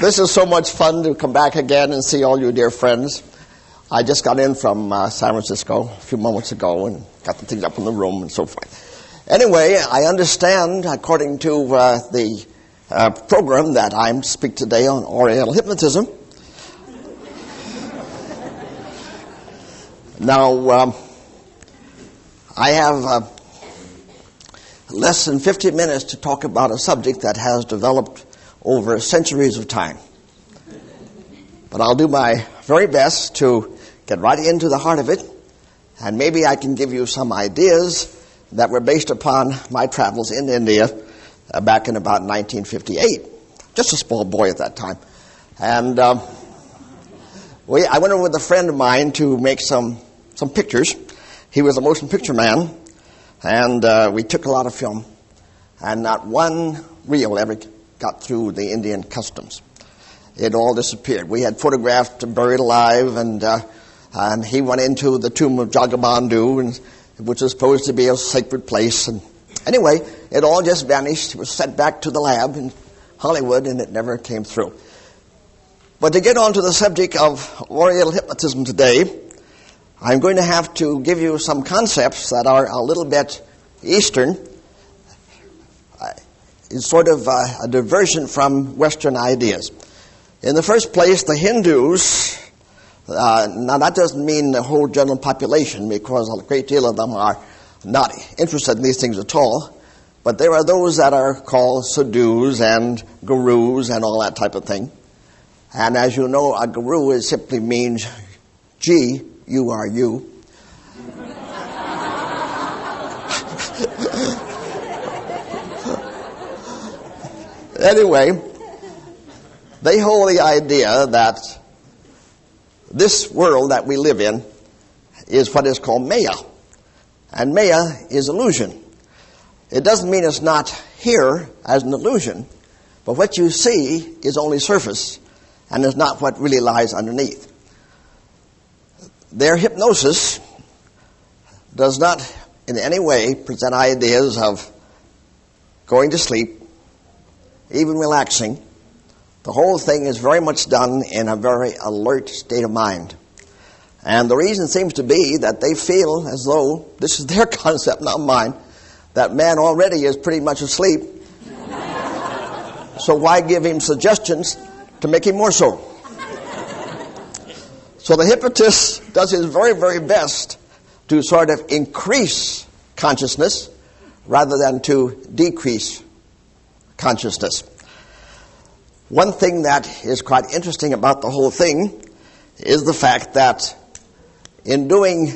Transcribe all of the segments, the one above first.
This is so much fun to come back again and see all you dear friends. I just got in from San Francisco a few moments ago and got the things up in the room and so forth. Anyway, I understand, according to the program, that I'm to speak today on Oriental hypnotism. Now, I have less than 50 minutes to talk about a subject that has developed over centuries of time. But I'll do my very best to get right into the heart of it, and maybe I can give you some ideas that were based upon my travels in India back in about 1958. Just a small boy at that time. And I went over with a friend of mine to make some pictures. He was a motion picture man, and we took a lot of film, and not one reel ever got through the Indian customs. It all disappeared. We had photographed him buried alive, and he went into the tomb of Jagabandhu, which was supposed to be a sacred place. And anyway, it all just vanished. It was sent back to the lab in Hollywood, and it never came through. But to get on to the subject of Oriental hypnotism today, I'm going to have to give you some concepts that are a little bit Eastern. It's sort of a diversion from Western ideas. In the first place, the Hindus, now that doesn't mean the whole general population, because a great deal of them are not interested in these things at all, but there are those that are called sadhus and gurus and all that type of thing. And as you know, a guru simply means G, you are you. Anyway, they hold the idea that this world that we live in is what is called Maya. And Maya is illusion. It doesn't mean it's not here as an illusion, but what you see is only surface and is not what really lies underneath. Their hypnosis does not in any way present ideas of going to sleep, even relaxing. The whole thing is very much done in a very alert state of mind. And the reason seems to be that they feel as though, this is their concept, not mine, that man already is pretty much asleep. So why give him suggestions to make him more so? So the hypnotist does his very, very best to sort of increase consciousness rather than to decrease consciousness. One thing that is quite interesting about the whole thing is the fact that in doing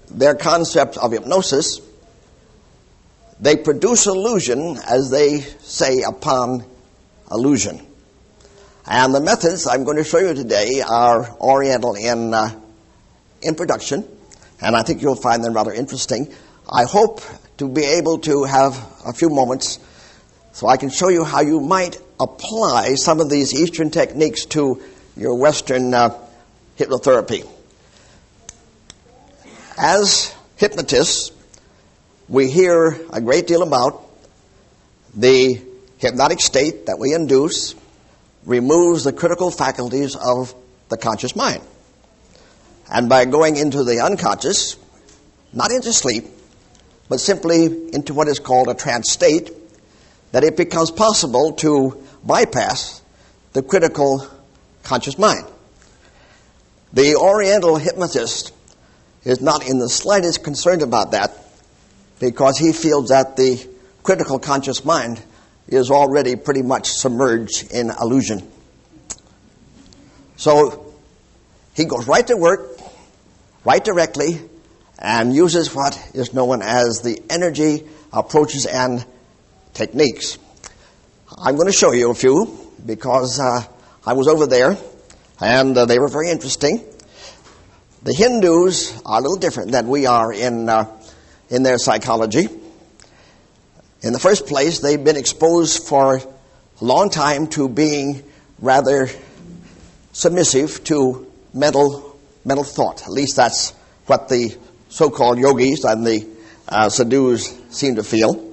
their concept of hypnosis, they produce illusion, as they say, upon illusion. And the methods I'm going to show you today are Oriental in production, and I think you'll find them rather interesting. I hope to be able to have a few moments so I can show you how you might apply some of these Eastern techniques to your Western hypnotherapy. As hypnotists, we hear a great deal about the hypnotic state that we induce removes the critical faculties of the conscious mind. And by going into the unconscious, not into sleep, but simply into what is called a trance state, that it becomes possible to bypass the critical conscious mind. The Oriental hypnotist is not in the slightest concerned about that, because he feels that the critical conscious mind is already pretty much submerged in illusion. So he goes right to work, right directly, and uses what is known as the energy approaches and techniques. I'm going to show you a few because I was over there and they were very interesting. The Hindus are a little different than we are in their psychology. In the first place, they've been exposed for a long time to being rather submissive to mental thought. At least that's what the so-called yogis and the sadhus seem to feel.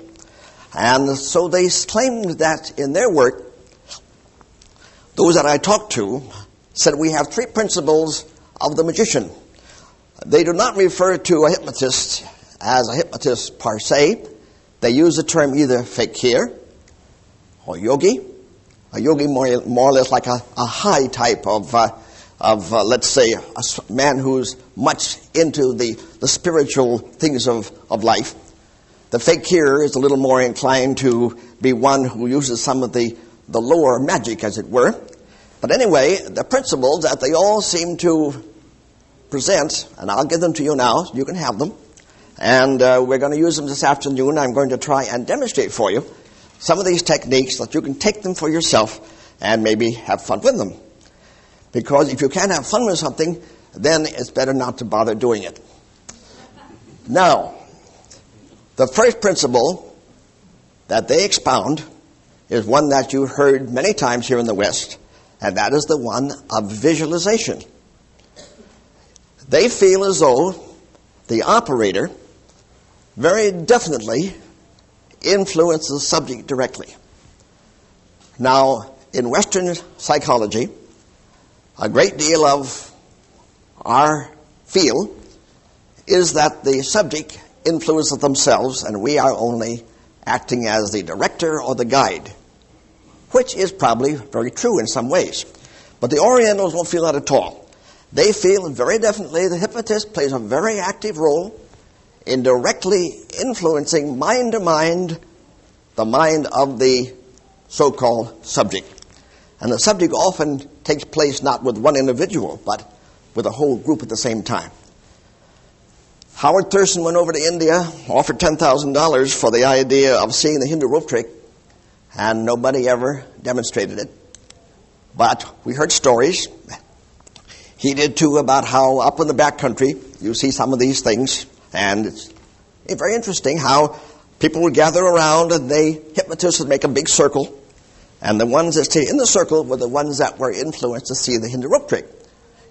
And so they claimed that in their work, those that I talked to said we have three principles of the magician. They do not refer to a hypnotist as a hypnotist per se. They use the term either fakir or yogi. A yogi more or less like a high type of let's say, a man who's much into the spiritual things of life. The fakir is a little more inclined to be one who uses some of the lower magic, as it were. But anyway, the principles that they all seem to present, and I'll give them to you now, so you can have them. And we're going to use them this afternoon. I'm going to try and demonstrate for you some of these techniques so that you can take them for yourself and maybe have fun with them. Because if you can't have fun with something, then it's better not to bother doing it. Now, the first principle that they expound is one that you heard many times here in the West, and that is the one of visualization. They feel as though the operator very definitely influences the subject directly. Now, in Western psychology, a great deal of our field is that the subject influences themselves and we are only acting as the director or the guide, which is probably very true in some ways. But the Orientals don't feel that at all. They feel very definitely the hypnotist plays a very active role in directly influencing mind to mind, the mind of the so-called subject. And the subject often takes place not with one individual, but with a whole group at the same time. Howard Thurston went over to India, offered $10,000 for the idea of seeing the Hindu rope trick, and nobody ever demonstrated it. But we heard stories. He did too, about how up in the backcountry you see some of these things, and it's very interesting how people would gather around and hypnotists would make a big circle, and the ones that stayed in the circle were the ones that were influenced to see the Hindu rope trick.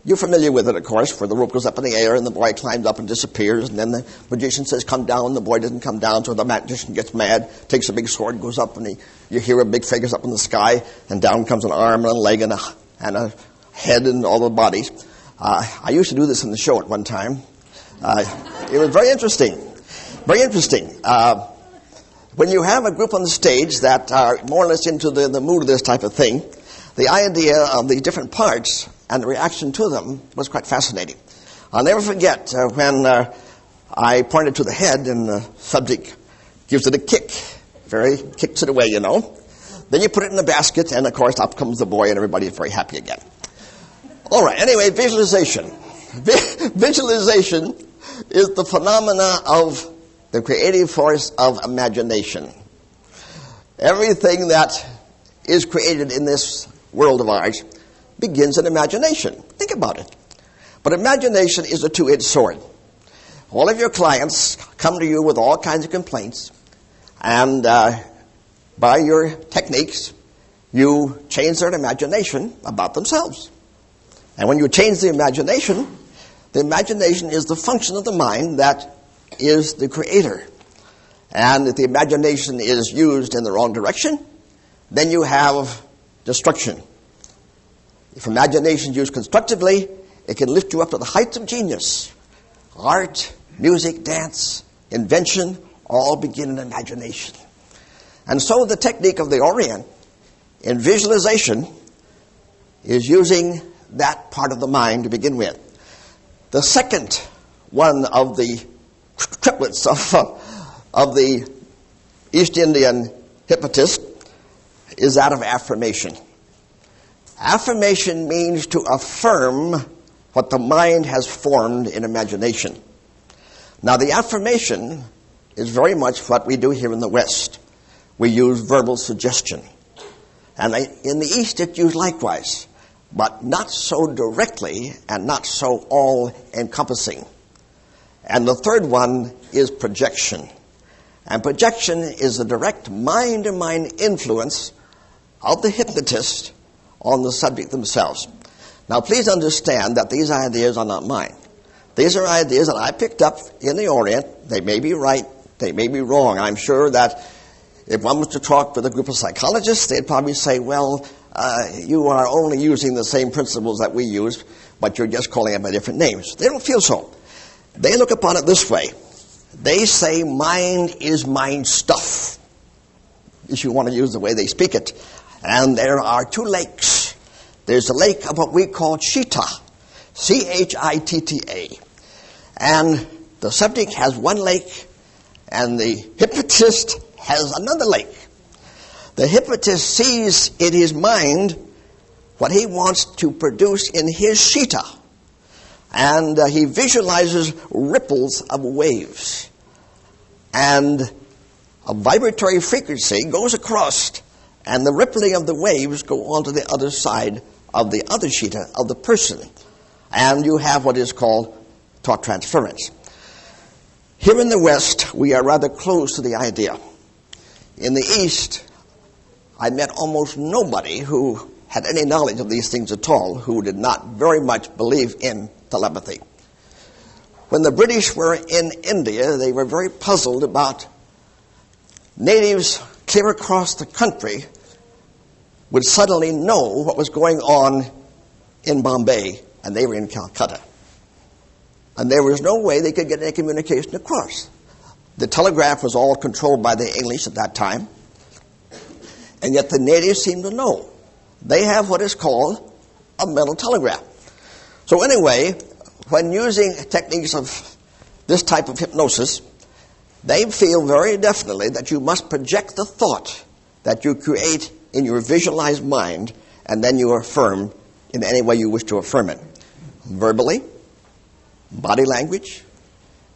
You're familiar with it, of course, where the rope goes up in the air and the boy climbs up and disappears, and then the magician says, come down, and the boy doesn't come down, so the magician gets mad, takes a big sword, goes up, and you hear a big figure up in the sky, and down comes an arm and a leg and a head and all the bodies. I used to do this in the show at one time. It was very interesting. Very interesting. When you have a group on the stage that are more or less into the mood of this type of thing, the idea of the different parts and the reaction to them was quite fascinating. I'll never forget when I pointed to the head and the subject gives it a kick. Kicks it away, you know. Then you put it in the basket, and of course up comes the boy and everybody is very happy again. All right, anyway, visualization. Visualization is the phenomena of the creative force of imagination. Everything that is created in this world of ours begins in imagination. Think about it. But imagination is a two-edged sword. All of your clients come to you with all kinds of complaints, and by your techniques, you change their imagination about themselves. And when you change the imagination is the function of the mind that is the creator. And if the imagination is used in the wrong direction, then you have destruction. If imagination is used constructively, it can lift you up to the heights of genius. Art, music, dance, invention, all begin in imagination. And so the technique of the Orient in visualization is using that part of the mind to begin with. The second one of the triplets of the East Indian hypnotist is that of affirmation. Affirmation means to affirm what the mind has formed in imagination. Now, the affirmation is very much what we do here in the West. We use verbal suggestion. And in the East, it's used likewise, but not so directly and not so all-encompassing. And the third one is projection. And projection is the direct mind-to-mind influence of the hypnotist on the subject themselves. Now, please understand that these ideas are not mine. These are ideas that I picked up in the Orient. They may be right, they may be wrong. I'm sure that if one was to talk with a group of psychologists, they'd probably say, well, you are only using the same principles that we use, but you're just calling them by different names. They don't feel so. They look upon it this way. They say mind is mind stuff, if you want to use the way they speak it. And there are two lakes. There's a lake of what we call Chitta, Chitta. And the subject has one lake, and the hypnotist has another lake. The hypnotist sees in his mind what he wants to produce in his Chitta. And he visualizes ripples of waves. And a vibratory frequency goes across, and the rippling of the waves go onto the other side of the other Chitta of the person. And you have what is called thought transference. Here in the West, we are rather close to the idea. In the East, I met almost nobody who had any knowledge of these things at all, who did not very much believe in telepathy. When the British were in India, they were very puzzled about natives clear across the country would suddenly know what was going on in Bombay, and they were in Calcutta. And there was no way they could get any communication across. The telegraph was all controlled by the English at that time, and yet the natives seemed to know. They have what is called a mental telegraph. So anyway, when using techniques of this type of hypnosis, they feel very definitely that you must project the thought that you create in your visualized mind, and then you affirm in any way you wish to affirm it. Verbally, body language,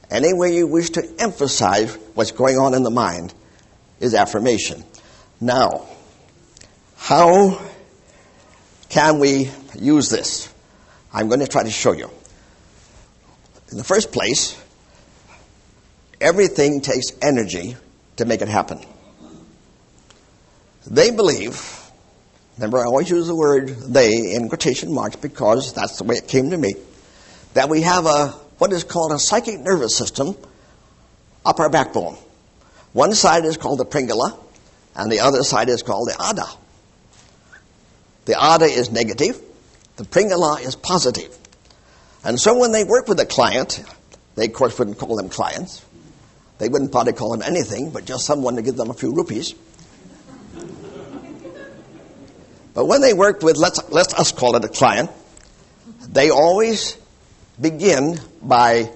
any way you wish to emphasize what's going on in the mind is affirmation. Now, how can we use this? I'm going to try to show you. In the first place, everything takes energy to make it happen. They believe, remember I always use the word they in quotation marks because that's the way it came to me, that we have what is called a psychic nervous system up our backbone. One side is called the Pingala, and the other side is called the Ada. The Ada is negative, the Pingala is positive. And so when they work with a client, they of course wouldn't call them clients. They wouldn't probably call them anything but just someone to give them a few rupees. But when they work with, let's us call it a client, they always begin by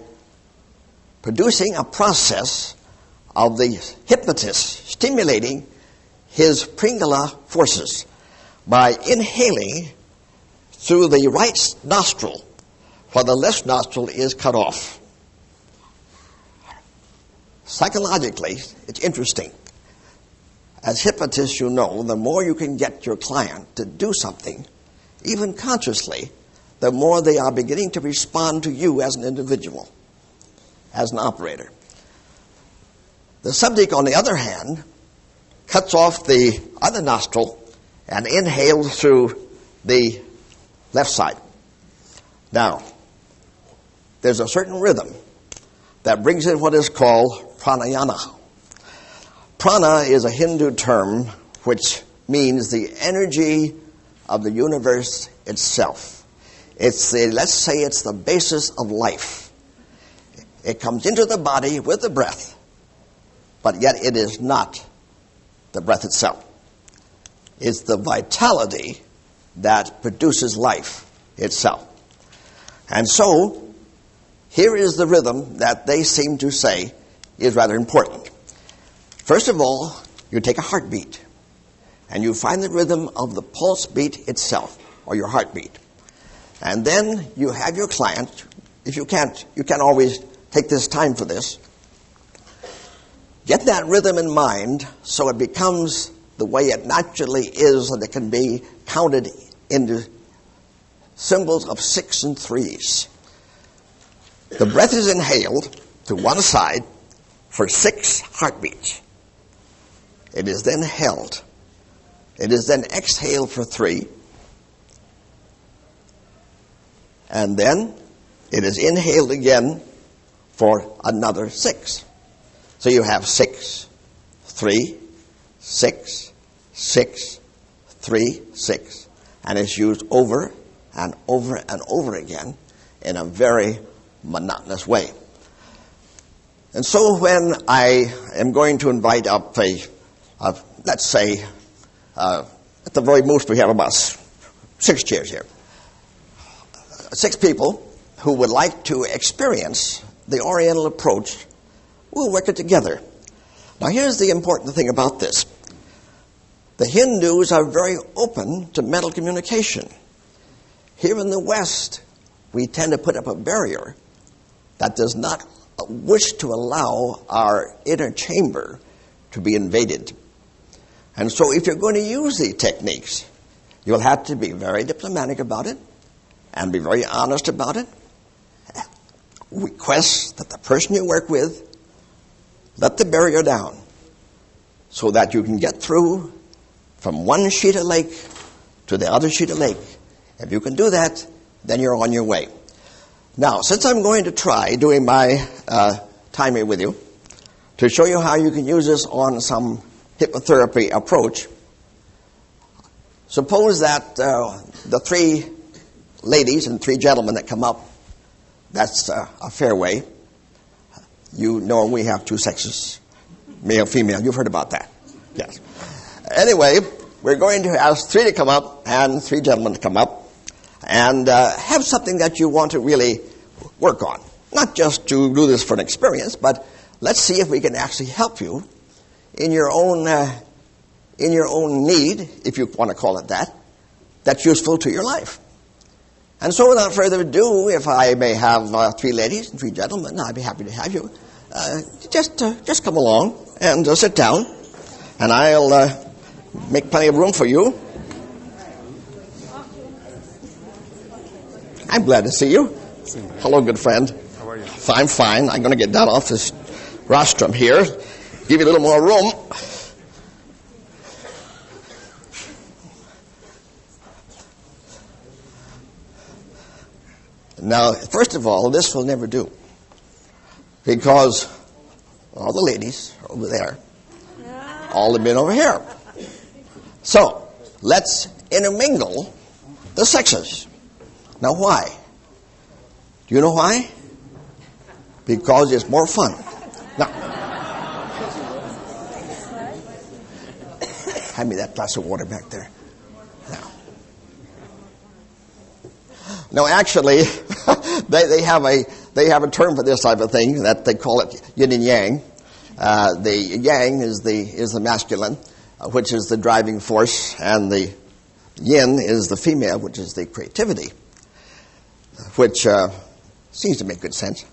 producing a process of the hypnotist stimulating his Pingala forces by inhaling through the right nostril while the left nostril is cut off. Psychologically, it's interesting. As hypnotists, you know, the more you can get your client to do something, even consciously, the more they are beginning to respond to you as an individual, as an operator. The subject, on the other hand, cuts off the other nostril and inhales through the left side. Now, there's a certain rhythm that brings in what is called pranayama. Prana is a Hindu term which means the energy of the universe itself. Let's say it's the basis of life. It comes into the body with the breath, but yet it is not the breath itself. It's the vitality that produces life itself. And so, here is the rhythm that they seem to say is rather important. First of all, you take a heartbeat, and you find the rhythm of the pulse beat itself, or your heartbeat. And then you have your client, if you can't always take this time for this, get that rhythm in mind so it becomes the way it naturally is, and it can be counted into symbols of 6 and 3s. The breath is inhaled to one side for 6 heartbeats. It is then held. It is then exhaled for 3. And then it is inhaled again for another 6. So you have 6, 3, 6, 6, 3, 6. And it's used over and over and over again in a very monotonous way. And so when I am going to invite up let's say, at the very most we have about 6 chairs here. 6 people who would like to experience the Oriental approach, we'll work it together. Now here's the important thing about this. The Hindus are very open to mental communication. Here in the West, we tend to put up a barrier that does not wish to allow our inner chamber to be invaded. And so if you're going to use these techniques, you'll have to be very diplomatic about it and be very honest about it. Request that the person you work with let the barrier down so that you can get through from one sheet of lake to the other sheet of lake. If you can do that, then you're on your way. Now, since I'm going to try doing my timer with you to show you how you can use this on some hypnotherapy approach, suppose that the 3 ladies and 3 gentlemen that come up, that's a fair way. You know we have 2 sexes, male, female. You've heard about that. Yes. Anyway, we're going to ask 3 to come up and 3 gentlemen to come up and have something that you want to really work on. Not just to do this for an experience, but let's see if we can actually help you in your own need, if you want to call it that, that's useful to your life. And so without further ado, if I may have 3 ladies and 3 gentlemen, I'd be happy to have you. Just come along and sit down, and I'll make plenty of room for you. I'm glad to see you. Hello, good friend. How are you? I'm fine. I'm going to get down off this rostrum here, give you a little more room. Now, first of all, this will never do, because all the ladies are over there, all the men over here. So, let's intermingle the sexes. Now, why? Do you know why? Because it's more fun. Now, hand me that glass of water back there. No, actually, they have a term for this type of thing that they call it yin and yang. The yang is the masculine, which is the driving force, and the yin is the female, which is the creativity, which seems to make good sense.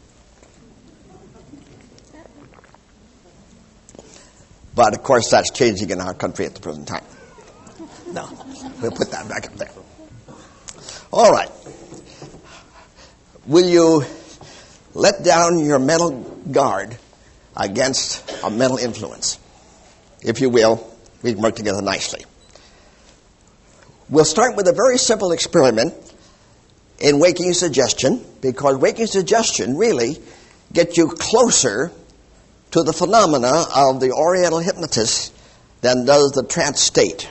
But of course, that's changing in our country at the present time. No, we'll put that back up there. All right. Will you let down your mental guard against a mental influence? If you will, we can work together nicely. We'll start with a very simple experiment in waking suggestion, because waking suggestion really gets you closer to the phenomena of the Oriental hypnotist than does the trance state.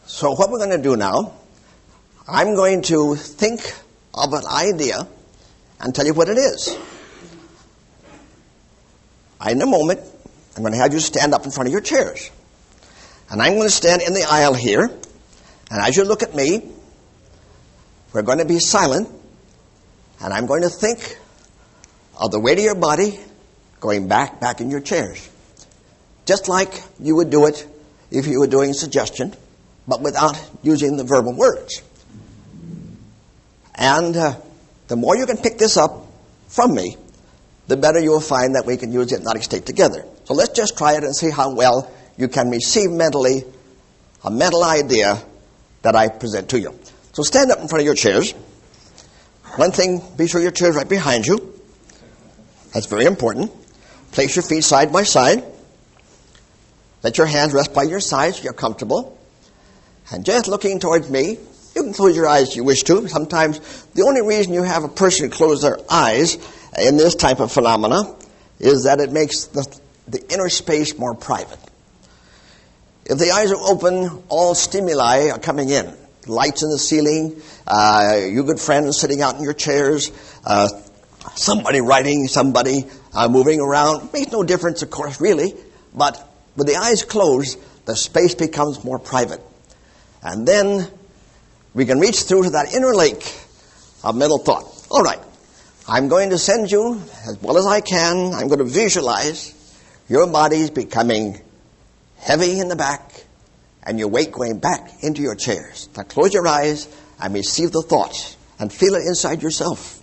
So what we're going to do now, I'm going to think of an idea and tell you what it is. In a moment, I'm going to have you stand up in front of your chairs. And I'm going to stand in the aisle here. And as you look at me, we're going to be silent. And I'm going to think of the weight of your body going back in your chairs. Just like you would do it if you were doing suggestion, but without using the verbal words. And the more you can pick this up from me, the better you'll find that we can use the hypnotic state together. So let's just try it and see how well you can receive mentally a mental idea that I present to you. So stand up in front of your chairs. One thing, be sure your chair is right behind you. That's very important. Place your feet side by side. Let your hands rest by your sides so you're comfortable. And just looking towards me, you can close your eyes if you wish to. Sometimes the only reason you have a person close their eyes in this type of phenomena is that it makes the inner space more private. If the eyes are open, all stimuli are coming in. Lights in the ceiling, you good friends sitting out in your chairs, somebody writing, somebody moving around. Makes no difference, of course, really. But with the eyes closed, the space becomes more private. And then we can reach through to that inner lake of mental thought. All right, I'm going to send you, as well as I can, I'm going to visualize your bodies becoming heavy in the back and your weight going back into your chairs. Now close your eyes and receive the thoughts and feel it inside yourself.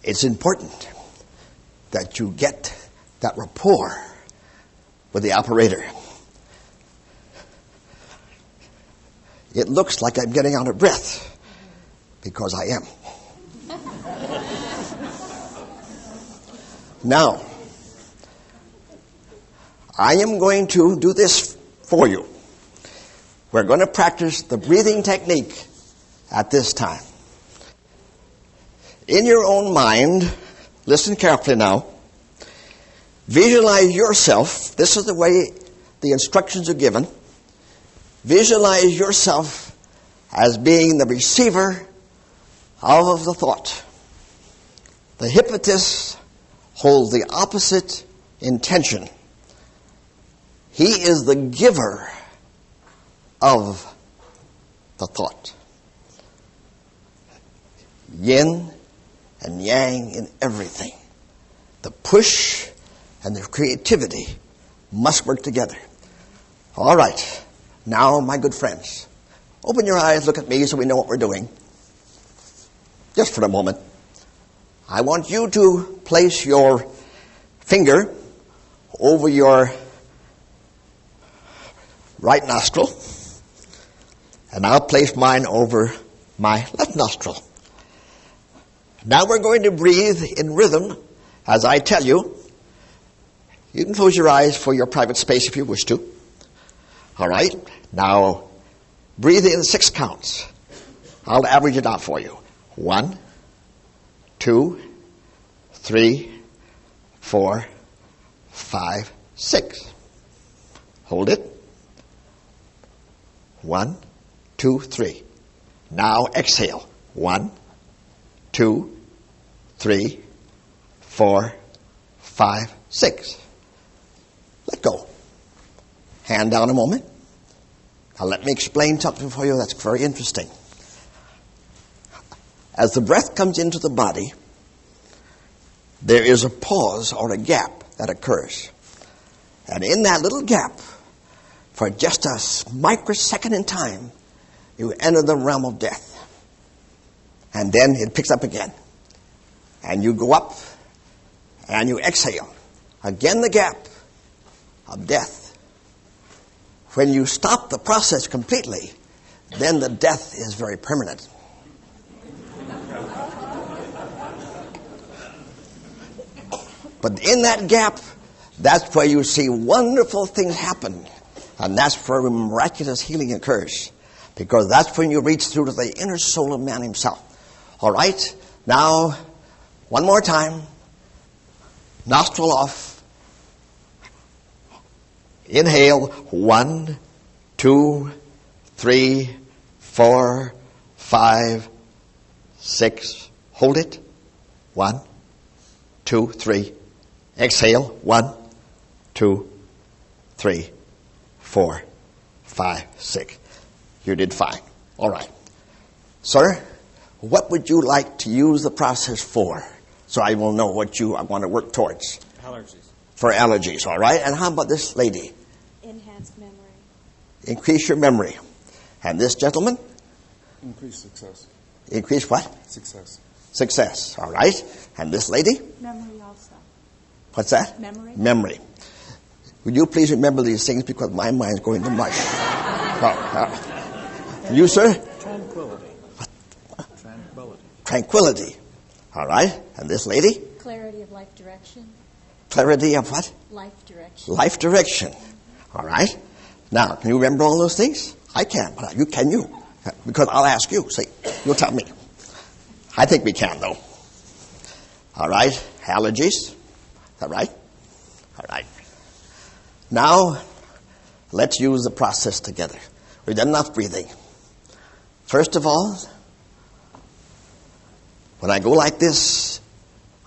It's important that you get that rapport with the operator. It looks like I'm getting out of breath because I am. Now, I am going to do this for you. We're going to practice the breathing technique at this time. In your own mind, listen carefully now, visualize yourself. This is the way the instructions are given. Visualize yourself as being the receiver of the thought. The hypnotist holds the opposite intention. He is the giver of the thought. Yin and yang in everything. The push and the creativity must work together. All right. Now, my good friends, open your eyes, look at me so we know what we're doing. Just for a moment. I want you to place your finger over your right nostril, and I'll place mine over my left nostril. Now we're going to breathe in rhythm as I tell you. You can close your eyes for your private space if you wish to. All right. Now breathe in 6 counts. I'll average it out for you. 1, 2, 3, 4, 5, 6. Hold it. 1, 2, 3. Now exhale. 1, 2, 3, 4, 5, 6. Let go. Hand down a moment. Now let me explain something for you that's very interesting. As the breath comes into the body, there is a pause or a gap that occurs. And in that little gap, for just a microsecond in time, you enter the realm of death. And then it picks up again. And you go up and you exhale. Again the gap of death. When you stop the process completely, then the death is very permanent. But in that gap, that's where you see wonderful things happen. And that's where miraculous healing occurs. Because that's when you reach through to the inner soul of man himself. All right? Now, one more time. Nostril off. Inhale. 1, 2, 3, 4, 5, 6. Hold it. 1, 2, 3. Exhale. 1, 2, 3, 4, 5, 6. You did fine. All right. Sir, what would you like to use the process for? So I will know what I want to work towards. Allergies. For allergies, all right? And how about this lady? Enhanced memory. Increase your memory. And this gentleman? Increase success. Increase what? Success. Success, all right? And this lady? Memory also. What's that? Memory. Memory. Will you please remember these things because my mind's going to mush. You, sir? Tranquility. Tranquility. Tranquility. All right. And this lady? Clarity of life direction. Clarity of what? Life direction. Life direction. All right. Now, can you remember all those things? I can, but can you? Because I'll ask you. See, you'll tell me. I think we can, though. All right. Allergies. Is that right? All right. Now, let's use the process together. We've done enough breathing. First of all, when I go like this,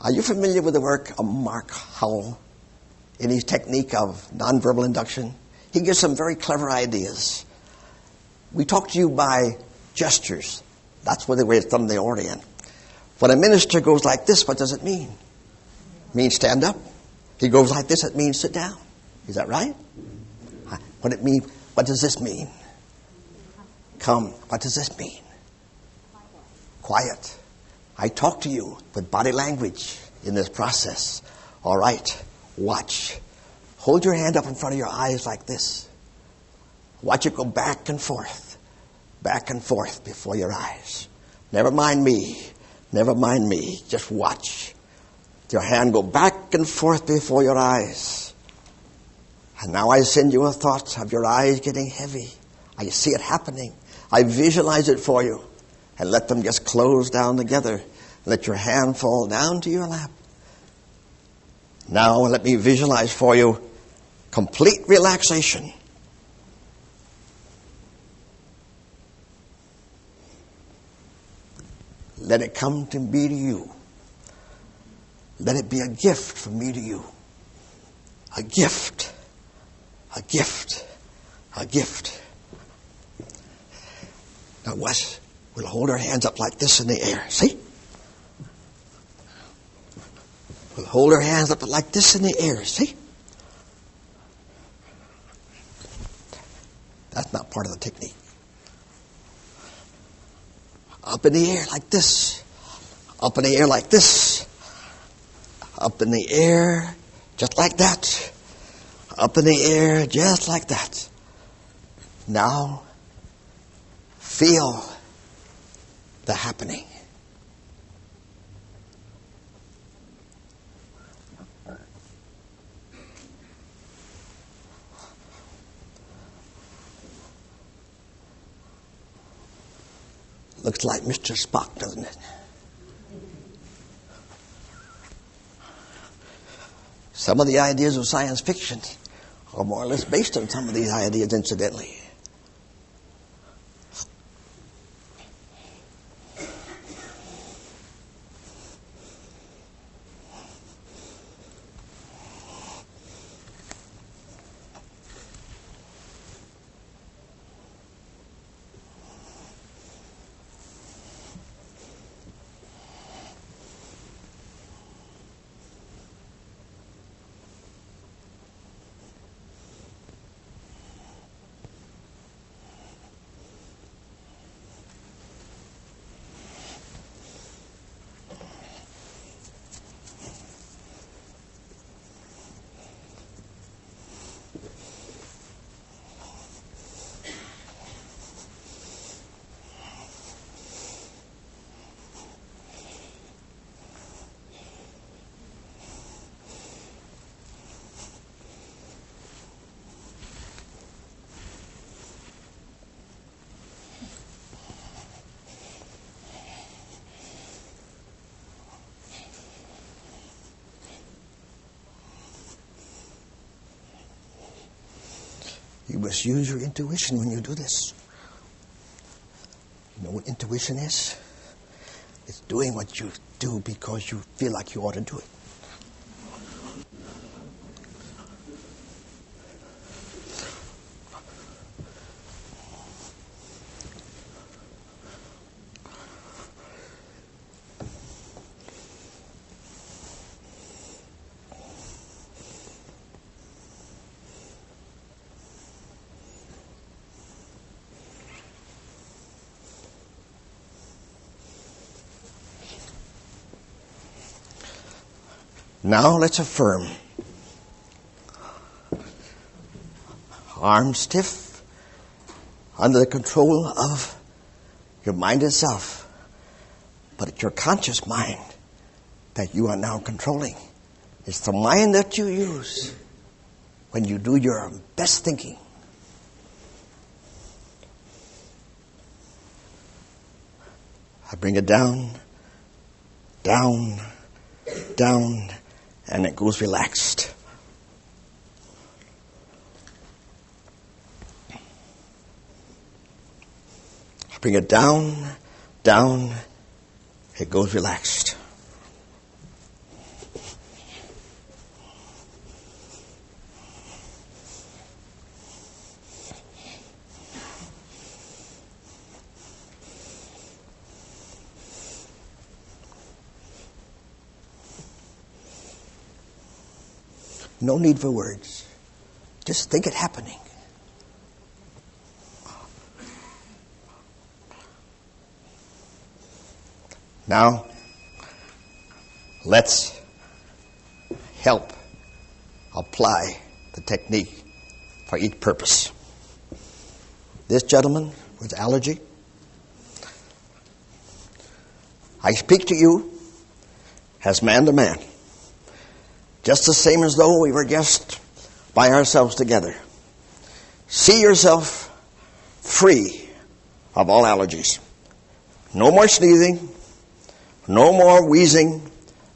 are you familiar with the work of Mark Howell in his technique of nonverbal induction? He gives some very clever ideas. We talk to you by gestures. That's where the way it's done in the Orient. When a minister goes like this, what does it mean? It means stand up. He goes like this, it means sit down. Is that right? What does this mean? Come. What does this mean? Quiet. I talk to you with body language in this process. All right. Watch. Hold your hand up in front of your eyes like this. Watch it go back and forth before your eyes. Never mind me. Never mind me. Just watch. Your hand go back and forth before your eyes. And now I send you a thought of your eyes getting heavy. I see it happening. I visualize it for you. And let them just close down together. Let your hand fall down to your lap. Now let me visualize for you complete relaxation. Let it come to be to you. Let it be a gift from me to you. A gift. A gift. A gift. Now watch. We'll hold our hands up like this in the air. See? We'll hold our hands up like this in the air. See? That's not part of the technique. Up in the air like this. Up in the air like this. Up in the air just like that. Up in the air just like that. Now, feel the happening. Looks like Mr. Spock, doesn't it? Some of the ideas of science fiction are more or less based on some of these ideas, incidentally. You must use your intuition when you do this. You know what intuition is? It's doing what you do because you feel like you ought to do it. Now let's affirm. arms stiff, under the control of your mind itself. But it's your conscious mind that you are now controlling. It's the mind that you use when you do your best thinking. I bring it down, down, down, and it goes relaxed. I bring it down, down, it goes relaxed. No need for words. Just think it happening. Now, let's help apply the technique for each purpose. This gentleman with allergy, I speak to you as man to man, just the same as though we were just by ourselves together. See yourself free of all allergies. No more sneezing, no more wheezing,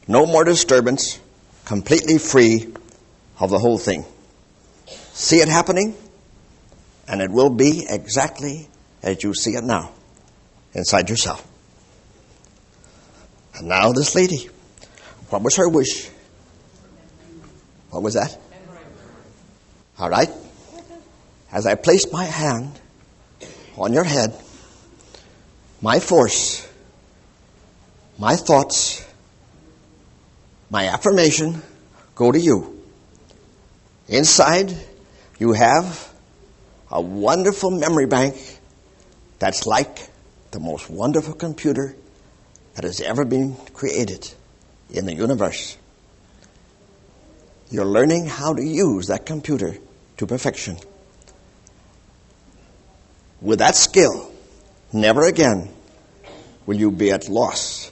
no more disturbance, completely free of the whole thing. See it happening, and it will be exactly as you see it now, inside yourself. And now this lady, what was her wish? What was that? All right. As I place my hand on your head, my force, my thoughts, my affirmation go to you. Inside, you have a wonderful memory bank that's like the most wonderful computer that has ever been created in the universe. You're learning how to use that computer to perfection. With that skill, never again will you be at loss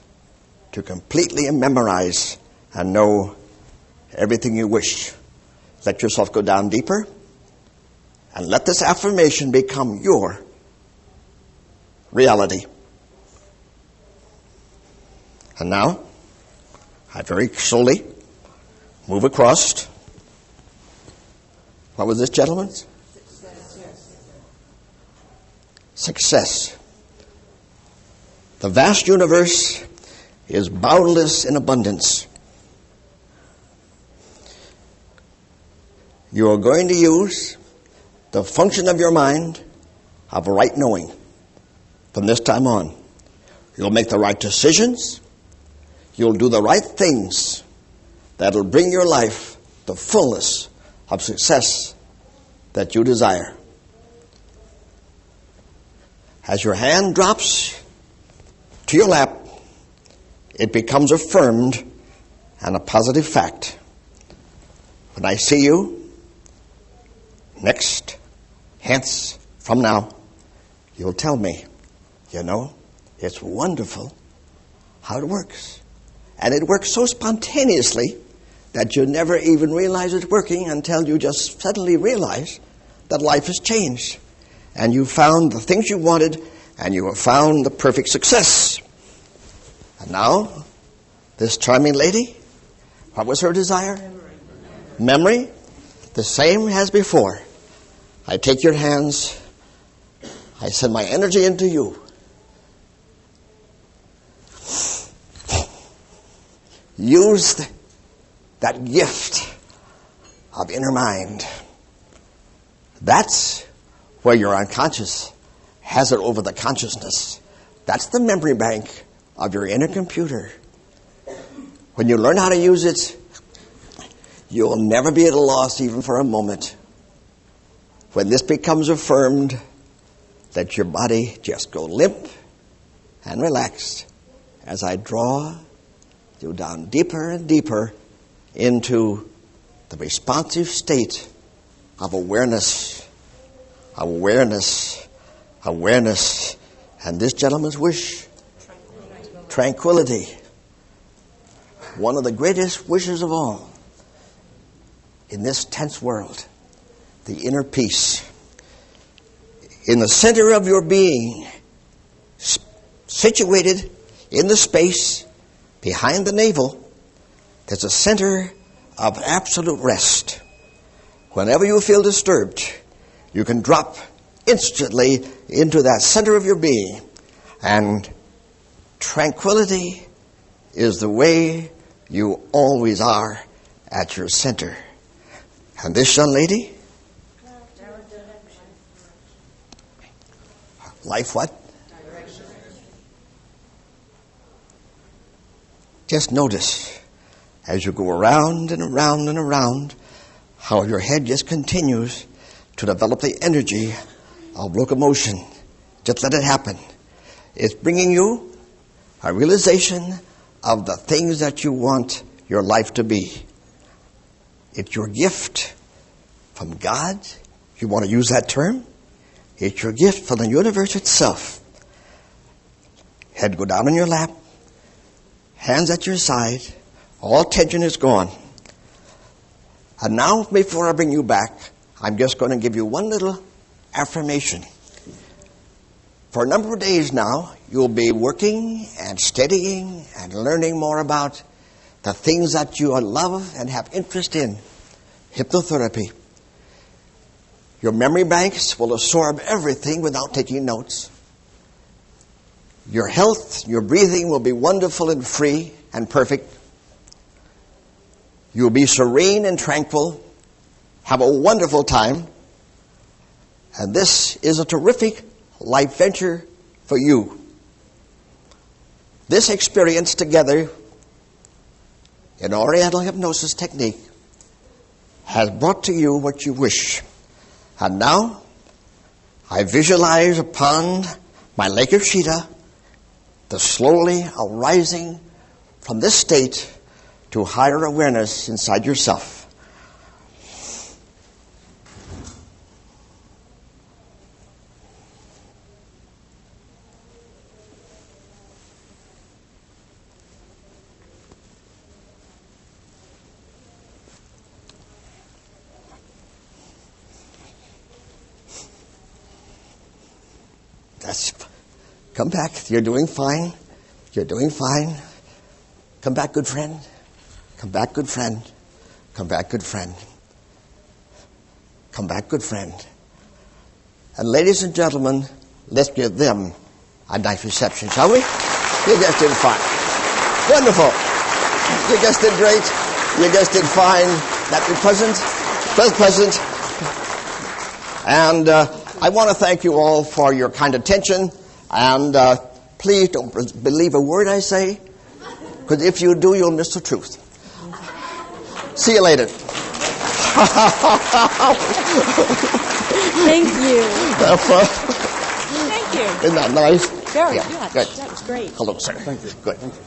to completely memorize and know everything you wish. Let yourself go down deeper and let this affirmation become your reality. And now, I very slowly move across. What was this gentleman's? Success. The vast universe is boundless in abundance. You are going to use the function of your mind of right knowing from this time on. You'll make the right decisions. You'll do the right things that'll bring your life the fullness of success that you desire. As your hand drops to your lap, it becomes affirmed and a positive fact. When I see you next, hence, from now, you'll tell me, you know, it's wonderful how it works. And it works so spontaneously that you never even realize it's working until you just suddenly realize that life has changed. And you found the things you wanted, and you have found the perfect success. And now, this charming lady, what was her desire? Memory. The same as before. I take your hands, I send my energy into you. Use that gift of inner mind. That's where your unconscious has it over the consciousness. That's the memory bank of your inner computer. When you learn how to use it, you'll never be at a loss even for a moment. When this becomes affirmed, let your body just go limp and relaxed as I draw you down deeper and deeper into the responsive state of awareness awareness, awareness. And this gentleman's wish, tranquility. One of the greatest wishes of all in this tense world, the inner peace. In the center of your being, situated in the space behind the navel, there's a center of absolute rest. Whenever you feel disturbed, you can drop instantly into that center of your being. And tranquility is the way you always are at your center. And this young lady, life what? Direction. Just notice as you go around and around and around how your head just continues to develop the energy of locomotion. Just let it happen. It's bringing you a realization of the things that you want your life to be. It's your gift from God. You want to use that term? It's your gift from the universe itself. Head go down on your lap. Hands at your side. All tension is gone. And now, before I bring you back, I'm just going to give you one little affirmation. For a number of days now, you'll be working and studying and learning more about the things that you love and have interest in. Hypnotherapy. Your memory banks will absorb everything without taking notes. Your health, your breathing will be wonderful and free and perfect. You'll be serene and tranquil. Have a wonderful time. And this is a terrific life venture for you. This experience together in Oriental hypnosis technique has brought to you what you wish. And now, I visualize upon my lake of Sheeta the slowly arising from this state to higher awareness inside yourself. Come back. You're doing fine. You're doing fine. Come back, good friend. Come back, good friend. Come back, good friend. Come back, good friend. And ladies and gentlemen, let's give them a nice reception, shall we? You guys did fine. Wonderful. You guys did great. You guys did fine. That be pleasant. Pleasant. And I want to thank you all for your kind attention. And please don't believe a word I say, because if you do, you'll miss the truth. See you later. Thank you. Thank you. Isn't that nice? Very good. That was great. Hello, sir. Thank you. Good. Thank you.